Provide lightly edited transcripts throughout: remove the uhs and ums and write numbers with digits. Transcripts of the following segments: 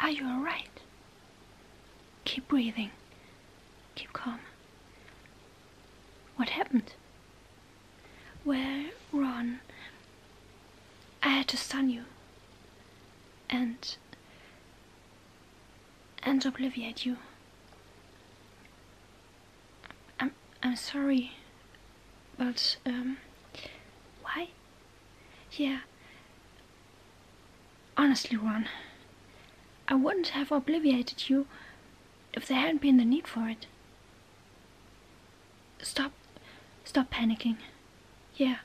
Are you alright? Keep breathing. Keep calm. What happened? Well, Ron, I had to stun you. And obliviate you. I'm sorry, but why? Yeah. Honestly, Ron, I wouldn't have obliviated you if there hadn't been the need for it. Stop panicking. Yeah,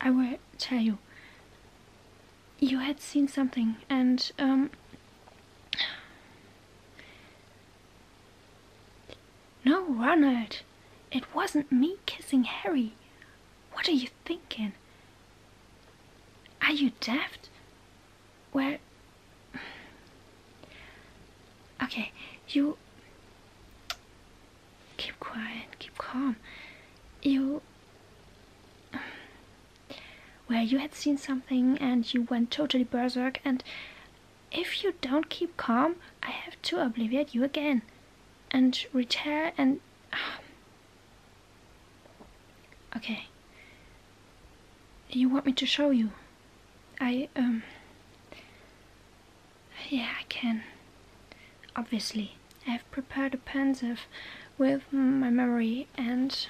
I will tell you. You had seen something, and no, Ronald, it wasn't me kissing Harry. What are you thinking? Are you daft? Well, okay, you keep quiet, keep calm. Well, you had seen something and you went totally berserk, and if you don't keep calm, I have to obliviate you again and retire and okay. You want me to show you? Yeah, I can. Obviously, I have prepared a pensive with my memory, and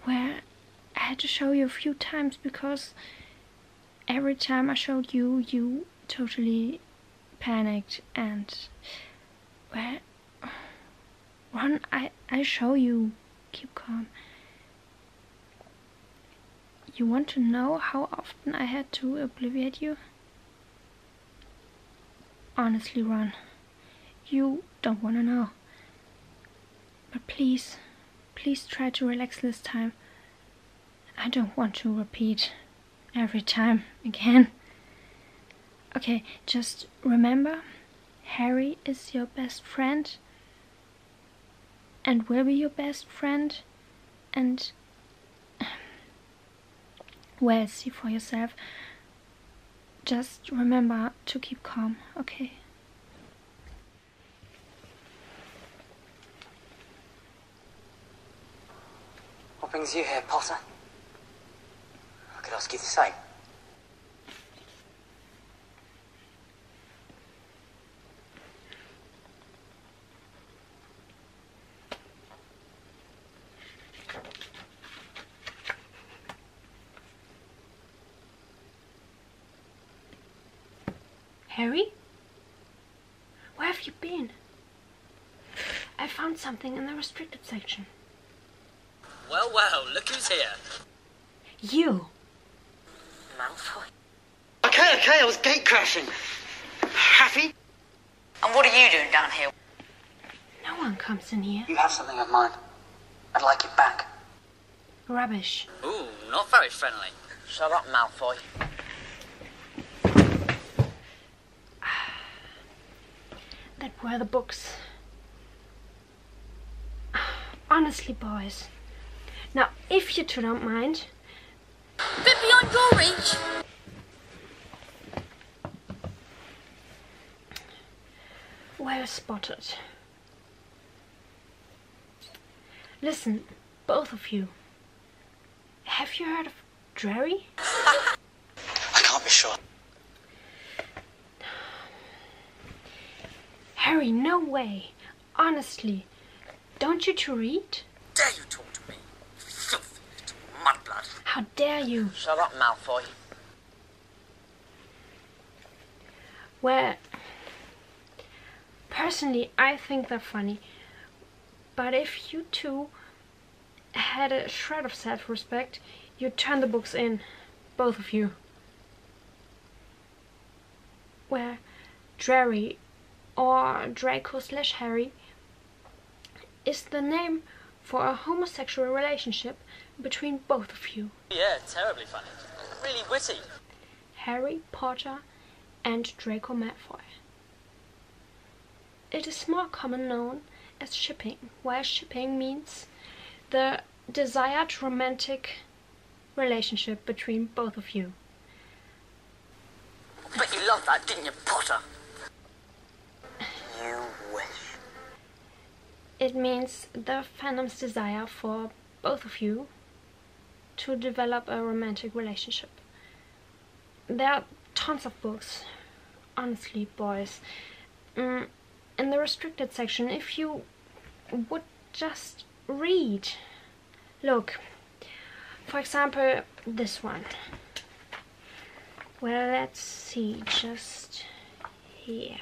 well, I had to show you a few times because every time I showed you, you totally panicked, and well, Ron, I show you. Keep calm. You want to know how often I had to obliviate you? Honestly, Ron, you don't want to know. But please try to relax this time. I don't want to repeat every time again. Okay, just remember, Harry is your best friend and will be your best friend, and well, see for yourself. Just remember to keep calm, okay? What brings you here, Potter? I could ask you the same. Harry? Where have you been? I found something in the restricted section. Well, look who's here. You! Malfoy? Okay, I was gate crashing. Happy? And what are you doing down here? No one comes in here. You have something of mine. I'd like it back. Rubbish. Ooh, not very friendly. Shut up, Malfoy. That were the books. Honestly, boys. Now, if you two don't mind. Bit beyond your reach. Well spotted. Listen, both of you. Have you heard of Drarry? I can't be sure. Harry, no way. Honestly. Don't you two read? Dare you talk to me? Filthy little mudblood. How dare you? Shut up, Malfoy. Well, personally, I think they're funny. But if you two had a shred of self-respect, you'd turn the books in. Both of you. Well, Drarry, or Draco/Harry, is the name for a homosexual relationship between both of you. Yeah, terribly funny. Really witty. Harry Potter and Draco Malfoy. It is more common known as shipping, while shipping means the desired romantic relationship between both of you. Bet you loved that, didn't you, Potter? You wish. It means the fandom's desire for both of you to develop a romantic relationship. There are tons of books, honestly, boys. In the restricted section, if you would just read. Look, for example, this one. Well, let's see, just here.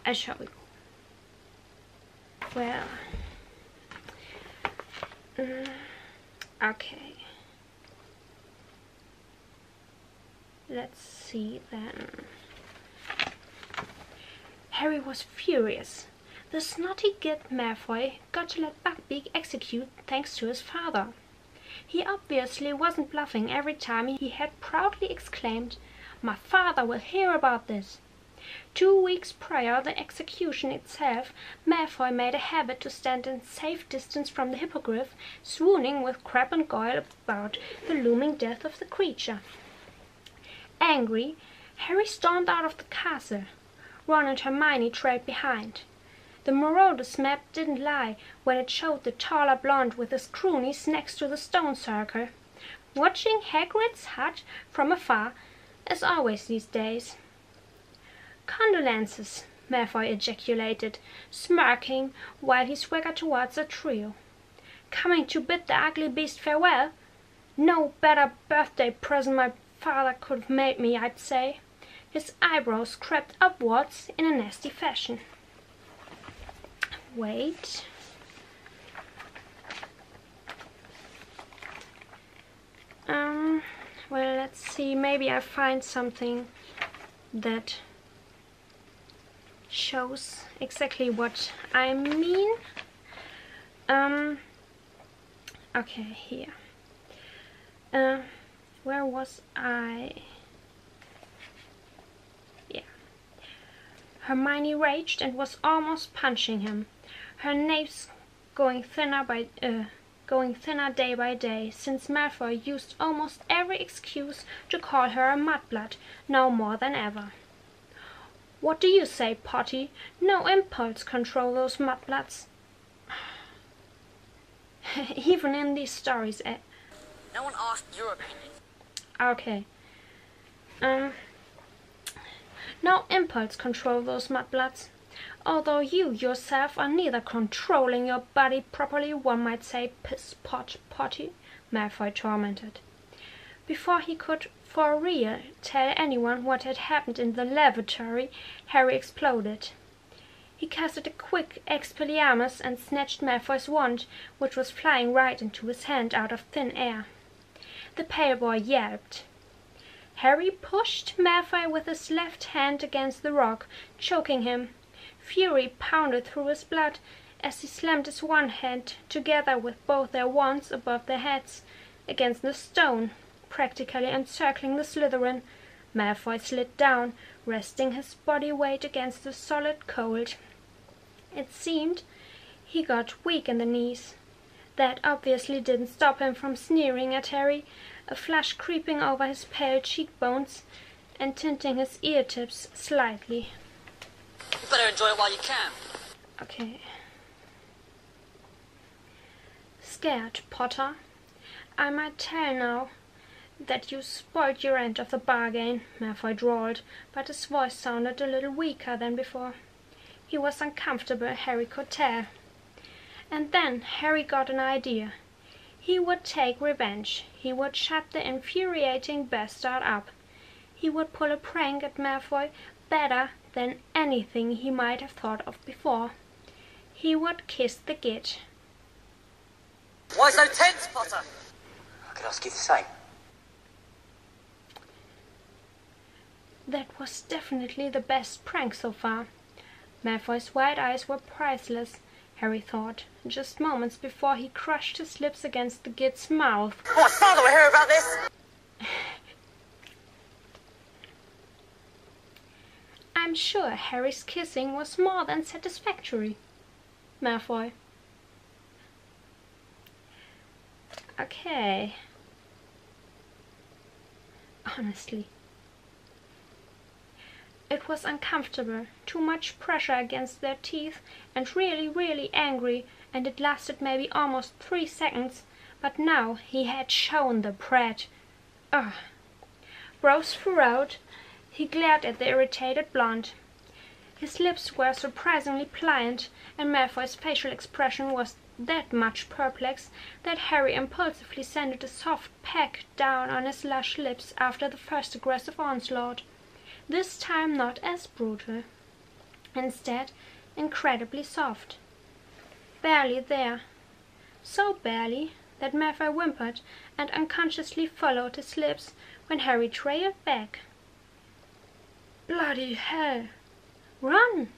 I'll show you. Well, okay. Let's see then. Harry was furious. The snotty git Malfoy got to let Buckbeak execute thanks to his father. He obviously wasn't bluffing every time he had proudly exclaimed, "My father will hear about this." 2 weeks prior the execution itself, Malfoy made a habit to stand in safe distance from the hippogriff, swooning with Crabbe and Goyle about the looming death of the creature. Angry, Harry stormed out of the castle. Ron and Hermione trailed behind. The Marauders map didn't lie when it showed the taller blonde with his croonies next to the stone circle, watching Hagrid's hut from afar, as always these days. "Condolences," Malfoy ejaculated, smirking while he swaggered towards the trio. "Coming to bid the ugly beast farewell? No better birthday present my father could have made me, I'd say." His eyebrows crept upwards in a nasty fashion. Wait. Well, let's see. Maybe I find something that shows exactly what I mean. Okay, here. Where was I? Yeah. Hermione raged and was almost punching him. Her nails going thinner day by day, since Malfoy used almost every excuse to call her a mudblood, now more than ever. "What do you say, Potty? No impulse control those mudbloods." Even in these stories, No one asked your opinion. Okay. No impulse control those mudbloods. Although you yourself are neither controlling your body properly, one might say, piss-pot Potty, Malfoy tormented. Before he could for real tell anyone what had happened in the lavatory, Harry exploded. He casted a quick Expelliarmus and snatched Malfoy's wand, which was flying right into his hand out of thin air. The pale boy yelped. Harry pushed Malfoy with his left hand against the rock, choking him. Fury pounded through his blood as he slammed his one hand together with both their wands above their heads against the stone, practically encircling the Slytherin. Malfoy slid down, resting his body weight against the solid cold. It seemed he got weak in the knees. That obviously didn't stop him from sneering at Harry, a flush creeping over his pale cheekbones and tinting his ear tips slightly. You better enjoy it while you can. Okay. "Scared, Potter? I might tell now that you spoiled your end of the bargain," Malfoy drawled, but his voice sounded a little weaker than before. He was uncomfortable, Harry could tell. And then Harry got an idea. He would take revenge. He would shut the infuriating bastard up. He would pull a prank at Malfoy better than anything he might have thought of before. He would kiss the git. Why so tense, Potter? I could ask you the same. That was definitely the best prank so far. Malfoy's wide eyes were priceless, Harry thought, just moments before he crushed his lips against the git's mouth. Oh, my father will hear about this! I'm sure Harry's kissing was more than satisfactory. Malfoy. Okay. Honestly. It was uncomfortable, too much pressure against their teeth, and really, really angry, and it lasted maybe almost 3 seconds, but now he had shown the brat. Ugh. Rose furrowed. He glared at the irritated blonde. His lips were surprisingly pliant, and Malfoy's facial expression was that much perplexed that Harry impulsively sent a soft peck down on his lush lips after the first aggressive onslaught. This time not as brutal. Instead, incredibly soft. Barely there. So barely that Malfoy whimpered and unconsciously followed his lips when Harry trailed back. Bloody hell! Run!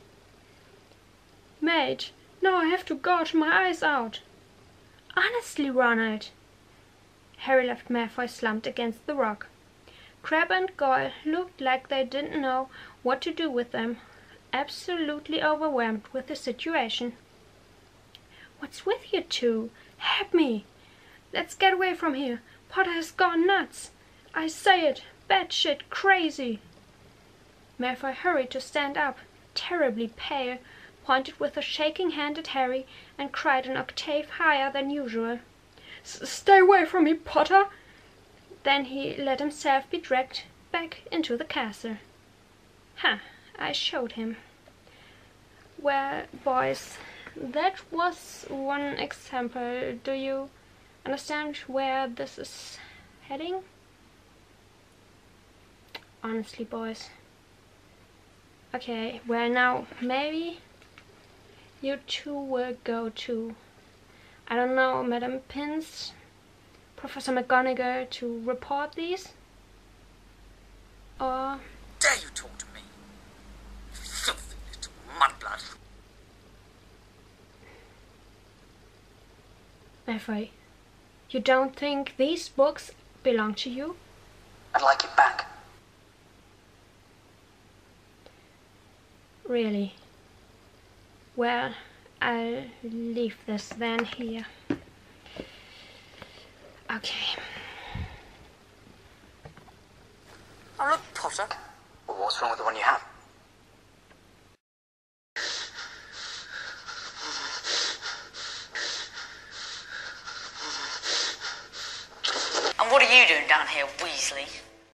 Mate, now I have to gouge my eyes out. Honestly, Ronald. Harry left Malfoy slumped against the rock. Crabbe and Goyle looked like they didn't know what to do with them, absolutely overwhelmed with the situation. What's with you two? Help me! Let's get away from here. Potter has gone nuts. I say it, batshit crazy. Malfoy hurried to stand up, terribly pale, pointed with a shaking hand at Harry, and cried an octave higher than usual. Stay away from me, Potter! Then he let himself be dragged back into the castle. I showed him. Well, boys, that was one example. Do you understand where this is heading? Honestly, boys. Okay, well now, maybe you two will go to, I don't know, Madame Pince, Professor McGonagall to report these? Or... Dare you talk to me? Filthy little mudblood. Malfoy, you don't think these books belong to you? I'd like it back. Really? Well, I'll leave this then here. Okay. Oh, look, Potter. Well, what's wrong with the one you have? And what are you doing down here, Weasley?